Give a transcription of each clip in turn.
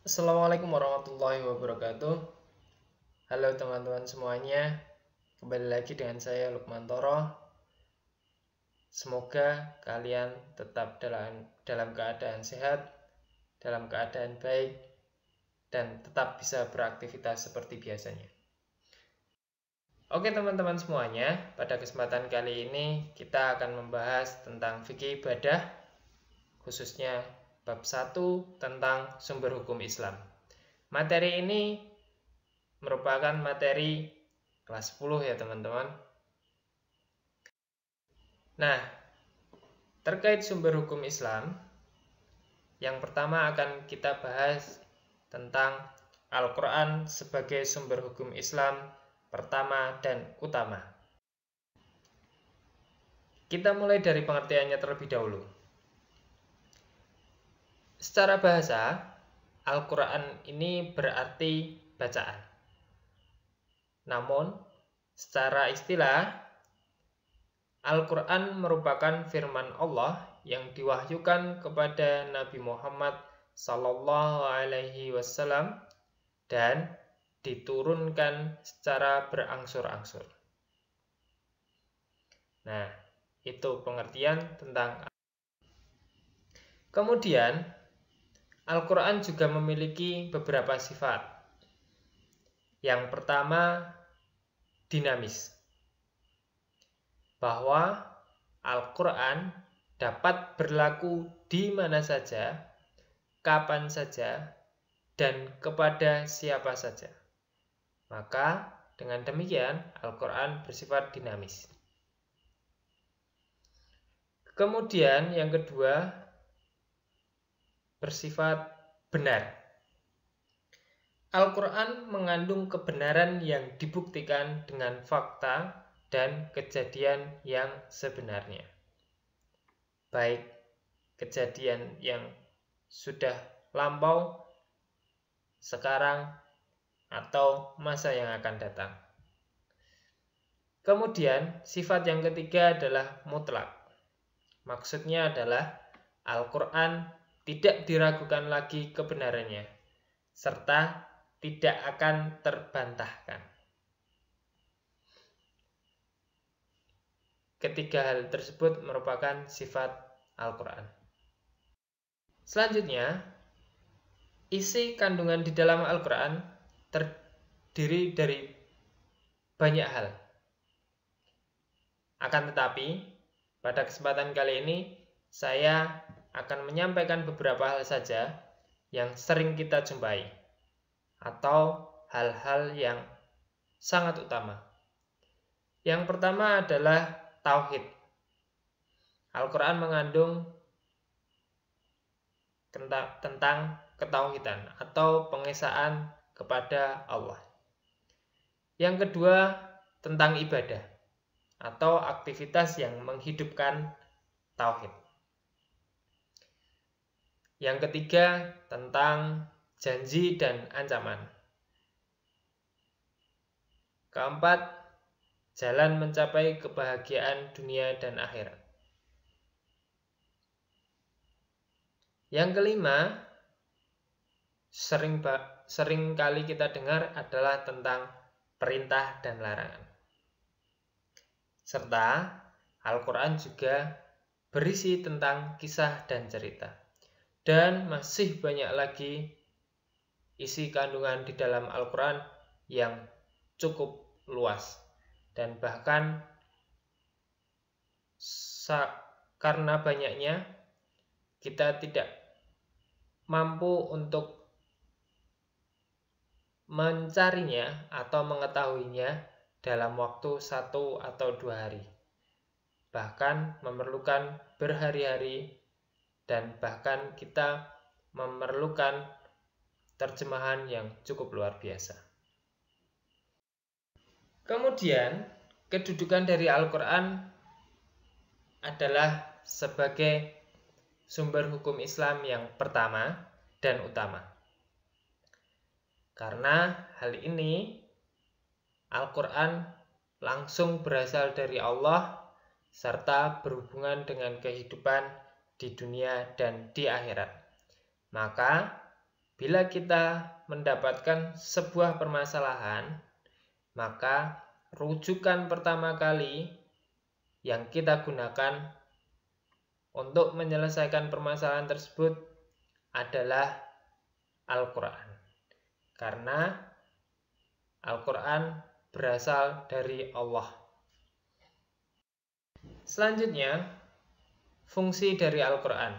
Assalamualaikum warahmatullahi wabarakatuh. Halo teman-teman semuanya, kembali lagi dengan saya Lukman Toro. Semoga kalian tetap dalam keadaan sehat, dalam keadaan baik, dan tetap bisa beraktivitas seperti biasanya. Oke teman-teman semuanya, pada kesempatan kali ini kita akan membahas tentang fikih ibadah, khususnya bab 1 tentang sumber hukum Islam. Materi ini merupakan materi kelas 10 ya teman-teman. Nah, terkait sumber hukum Islam, yang pertama akan kita bahas tentang Al-Quran sebagai sumber hukum Islam pertama dan utama. Kita mulai dari pengertiannya terlebih dahulu. Secara bahasa, Al-Quran ini berarti bacaan. Namun, secara istilah, Al-Quran merupakan firman Allah yang diwahyukan kepada Nabi Muhammad SAW dan diturunkan secara berangsur-angsur. Nah, itu pengertian tentang. Kemudian, Al-Quran juga memiliki beberapa sifat. Yang pertama, dinamis. Bahwa Al-Quran dapat berlaku di mana saja, kapan saja, dan kepada siapa saja. Maka dengan demikian Al-Quran bersifat dinamis. Kemudian yang kedua, bersifat benar. Al-Quran mengandung kebenaran yang dibuktikan dengan fakta dan kejadian yang sebenarnya. Baik kejadian yang sudah lampau, sekarang, atau masa yang akan datang. Kemudian sifat yang ketiga adalah mutlak. Maksudnya adalah Al-Quran tidak diragukan lagi kebenarannya, serta tidak akan terbantahkan. Ketiga hal tersebut merupakan sifat Al-Quran. Selanjutnya, isi kandungan di dalam Al-Quran terdiri dari banyak hal. Akan tetapi, pada kesempatan kali ini, saya akan menyampaikan beberapa hal saja yang sering kita jumpai, atau hal-hal yang sangat utama. Yang pertama adalah tauhid. Al-Quran mengandung tentang ketauhidan atau pengesaan kepada Allah. Yang kedua, tentang ibadah atau aktivitas yang menghidupkan tauhid. Yang ketiga, tentang janji dan ancaman. Keempat, jalan mencapai kebahagiaan dunia dan akhirat. Yang kelima, sering kali kita dengar adalah tentang perintah dan larangan. Serta Al-Quran juga berisi tentang kisah dan cerita. Dan masih banyak lagi isi kandungan di dalam Al-Quran yang cukup luas. Dan bahkan karena banyaknya, kita tidak mampu untuk mencarinya atau mengetahuinya dalam waktu 1 atau 2 hari. Bahkan memerlukan berhari-hari dan bahkan kita memerlukan terjemahan yang cukup luar biasa. Kemudian, kedudukan dari Al-Quran adalah sebagai sumber hukum Islam yang pertama dan utama. Karena hal ini, Al-Quran langsung berasal dari Allah serta berhubungan dengan kehidupan di dunia dan di akhirat. Maka Bila kita mendapatkan sebuah permasalahan, maka rujukan pertama kali yang kita gunakan untuk menyelesaikan permasalahan tersebut adalah Al-Quran. Karena Al-Quran berasal dari Allah. Selanjutnya, fungsi dari Al-Quran.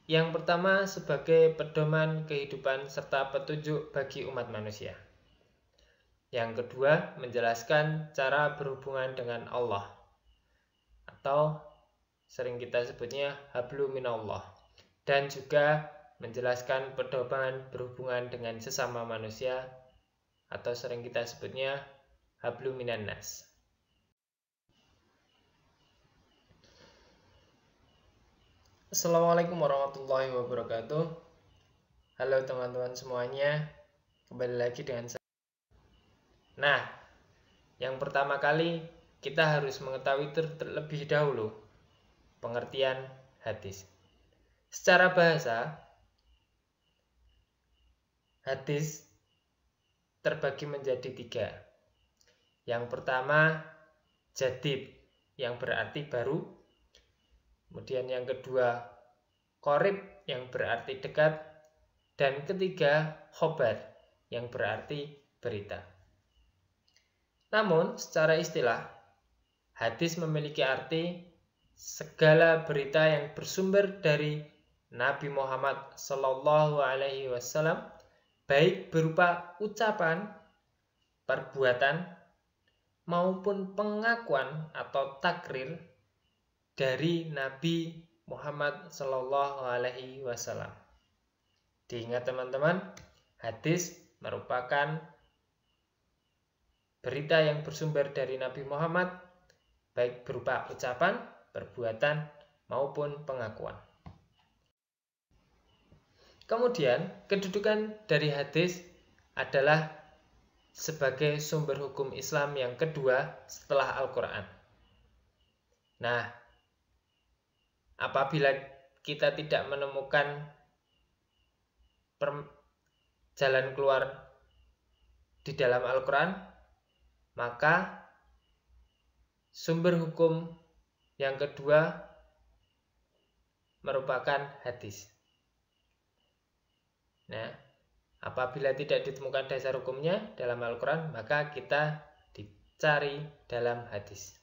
Yang pertama, sebagai pedoman kehidupan serta petunjuk bagi umat manusia. Yang kedua, menjelaskan cara berhubungan dengan Allah, atau sering kita sebutnya hablu minallah, dan juga menjelaskan pedoman berhubungan dengan sesama manusia, atau sering kita sebutnya hablu minannas. Assalamualaikum warahmatullahi wabarakatuh. Halo teman-teman semuanya, kembali lagi dengan saya. Nah, yang pertama kali kita harus mengetahui terlebih dahulu pengertian hadis. Secara bahasa, hadis terbagi menjadi 3. Yang pertama, jadid, yang berarti baru. Kemudian yang kedua, qorib, yang berarti dekat. Dan ketiga, khobar, yang berarti berita. Namun, secara istilah, hadis memiliki arti segala berita yang bersumber dari Nabi Muhammad SAW, baik berupa ucapan, perbuatan, maupun pengakuan atau takrir dari Nabi Muhammad SAW. Diingat teman-teman, hadis merupakan berita yang bersumber dari Nabi Muhammad, baik berupa ucapan, perbuatan, maupun pengakuan. Kemudian, kedudukan dari hadis adalah sebagai sumber hukum Islam yang kedua setelah Al-Quran. Nah, apabila kita tidak menemukan jalan keluar di dalam Al-Quran, maka sumber hukum yang kedua merupakan hadis. Nah, apabila tidak ditemukan dasar hukumnya dalam Al-Quran, maka kita dicari dalam hadis.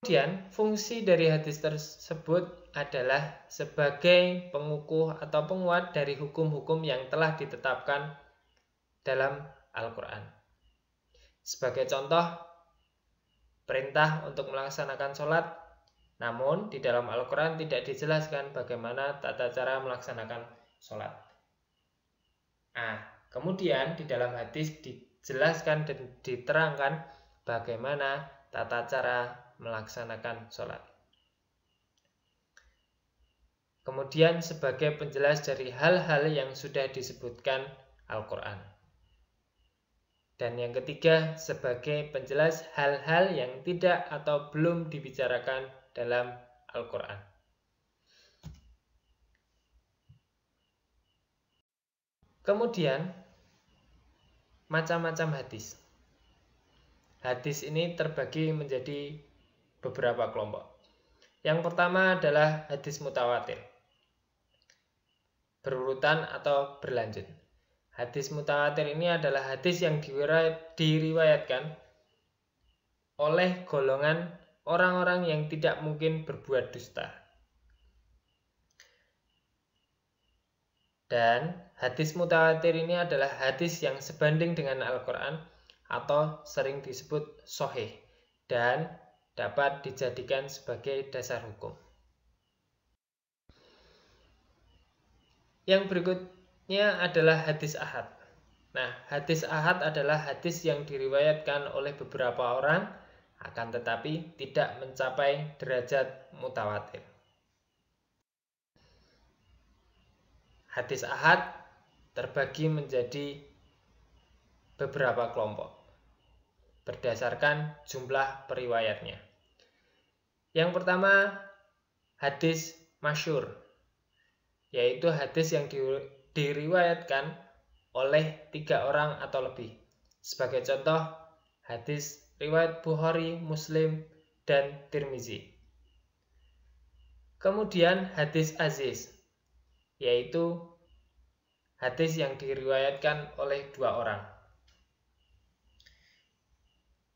Kemudian, fungsi dari hadis tersebut adalah sebagai pengukuh atau penguat dari hukum-hukum yang telah ditetapkan dalam Al-Quran. Sebagai contoh, perintah untuk melaksanakan sholat, namun di dalam Al-Quran tidak dijelaskan bagaimana tata cara melaksanakan sholat. Nah, kemudian di dalam hadis dijelaskan dan diterangkan bagaimana tata cara melaksanakan sholat. Kemudian sebagai penjelas dari hal-hal yang sudah disebutkan Al-Quran. Dan yang ketiga, sebagai penjelas hal-hal yang tidak atau belum dibicarakan dalam Al-Quran. Kemudian, macam-macam hadis. Hadis ini terbagi menjadi beberapa kelompok. Yang pertama adalah hadis mutawatir, berurutan atau berlanjut. Hadis mutawatir ini adalah hadis yang diriwayatkan oleh golongan orang-orang yang tidak mungkin berbuat dusta. Dan hadis mutawatir ini adalah hadis yang sebanding dengan Al-Quran atau sering disebut sahih dan dapat dijadikan sebagai dasar hukum. Yang berikutnya adalah hadis ahad. Nah, hadis ahad adalah hadis yang diriwayatkan oleh beberapa orang, akan tetapi tidak mencapai derajat mutawatir. Hadis ahad terbagi menjadi beberapa kelompok berdasarkan jumlah periwayatnya. Yang pertama, hadis masyhur. yaitu hadis yang diriwayatkan oleh 3 orang atau lebih. Sebagai contoh, hadis riwayat Bukhari, Muslim, dan Tirmizi. Kemudian hadis aziz, yaitu hadis yang diriwayatkan oleh 2 orang.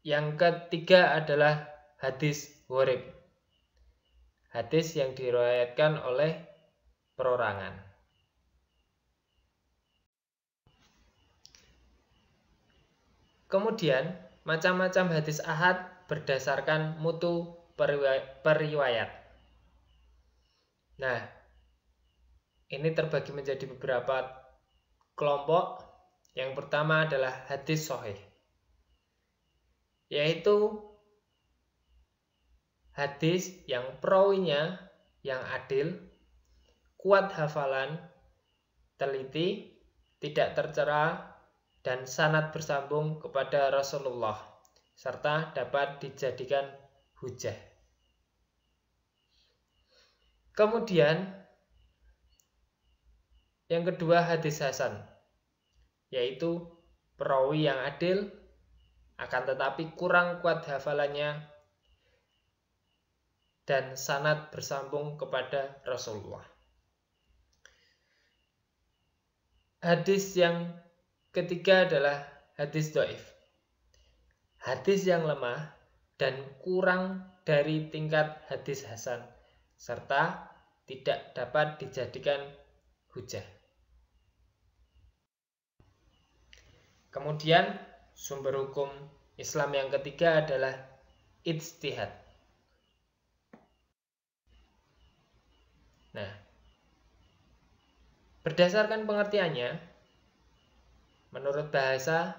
Yang ketiga adalah hadis gharib, hadis yang diriwayatkan oleh perorangan. Kemudian, macam-macam hadis ahad berdasarkan mutu periwayat. Nah, ini terbagi menjadi beberapa kelompok. Yang pertama adalah hadis sahih, yaitu hadis yang perawinya yang adil, kuat hafalan, teliti, tidak tercela, dan sanad bersambung kepada Rasulullah, serta dapat dijadikan hujah. Kemudian, yang kedua hadis hasan, yaitu perawi yang adil, akan tetapi kurang kuat hafalannya, dan sanad bersambung kepada Rasulullah. Hadis yang ketiga adalah hadis dhaif, hadis yang lemah dan kurang dari tingkat hadis hasan, serta tidak dapat dijadikan hujah. Kemudian sumber hukum Islam yang ketiga adalah ijtihad. Nah, berdasarkan pengertiannya, menurut bahasa,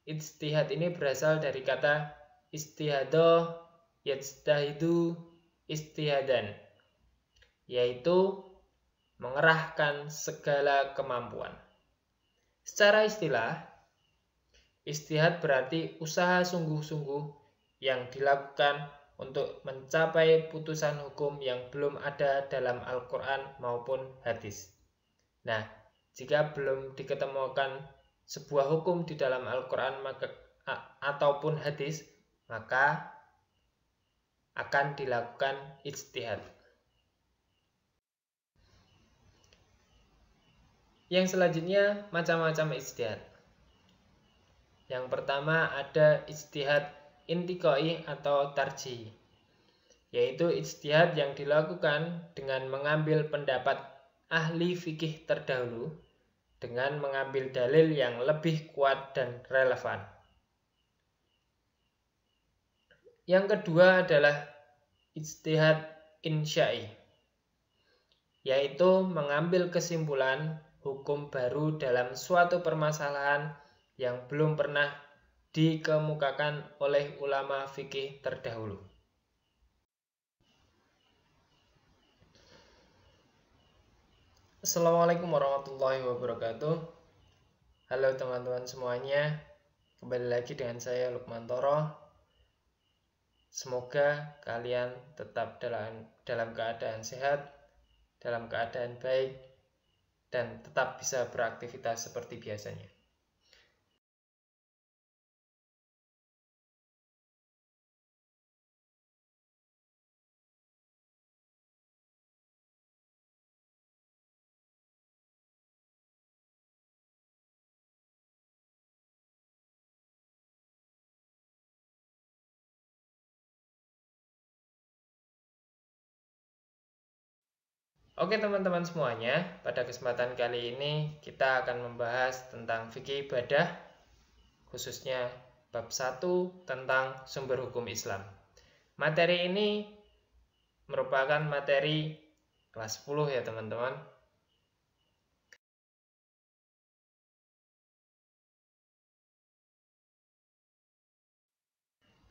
ijtihad ini berasal dari kata ijtihada yajtahidu ijtihadan, yaitu mengerahkan segala kemampuan. Secara istilah, ijtihad berarti usaha sungguh-sungguh yang dilakukan untuk mencapai putusan hukum yang belum ada dalam Al-Quran maupun hadis. Nah, jika belum diketemukan sebuah hukum di dalam Al-Quran ataupun hadis, maka akan dilakukan ijtihad. Yang selanjutnya, macam-macam ijtihad. Yang pertama ada ijtihad intiqai atau tarjih, yaitu ijtihad yang dilakukan dengan mengambil pendapat ahli fikih terdahulu dengan mengambil dalil yang lebih kuat dan relevan. Yang kedua adalah ijtihad insya'i, yaitu mengambil kesimpulan hukum baru dalam suatu permasalahan yang belum pernah dikemukakan oleh ulama fikih terdahulu. Assalamualaikum warahmatullahi wabarakatuh. Halo teman-teman semuanya, kembali lagi dengan saya Lukman Toro. Semoga kalian tetap dalam keadaan sehat, dalam keadaan baik, dan tetap bisa beraktivitas seperti biasanya. Oke teman-teman semuanya, pada kesempatan kali ini kita akan membahas tentang fikih ibadah, khususnya bab 1 tentang sumber hukum Islam. Materi ini merupakan materi kelas 10 ya teman-teman.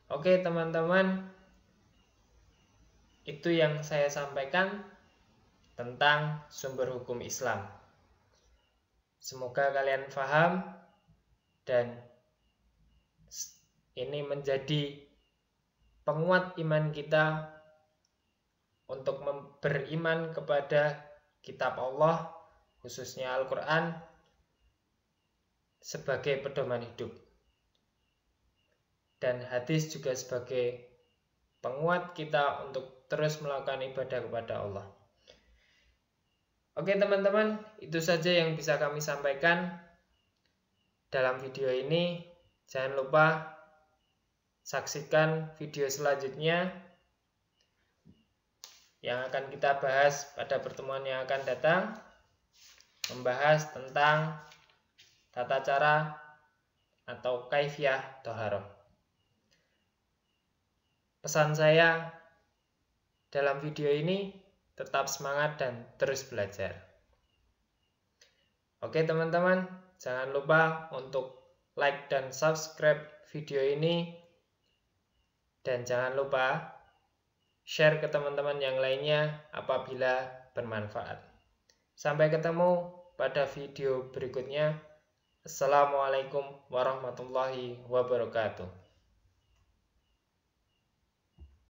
Oke teman-teman, itu yang saya sampaikan tentang sumber hukum Islam. Semoga kalian paham dan ini menjadi penguat iman kita untuk beriman kepada kitab Allah, khususnya Al-Quran, sebagai pedoman hidup. Dan hadis juga sebagai penguat kita untuk terus melakukan ibadah kepada Allah. Oke teman-teman, itu saja yang bisa kami sampaikan dalam video ini. Jangan lupa saksikan video selanjutnya yang akan kita bahas pada pertemuan yang akan datang, membahas tentang tata cara atau kaifiyah thaharah. Pesan saya dalam video ini, tetap semangat dan terus belajar. Oke teman-teman, jangan lupa untuk like dan subscribe video ini, dan jangan lupa share ke teman-teman yang lainnya apabila bermanfaat. Sampai ketemu pada video berikutnya. Assalamualaikum warahmatullahi wabarakatuh.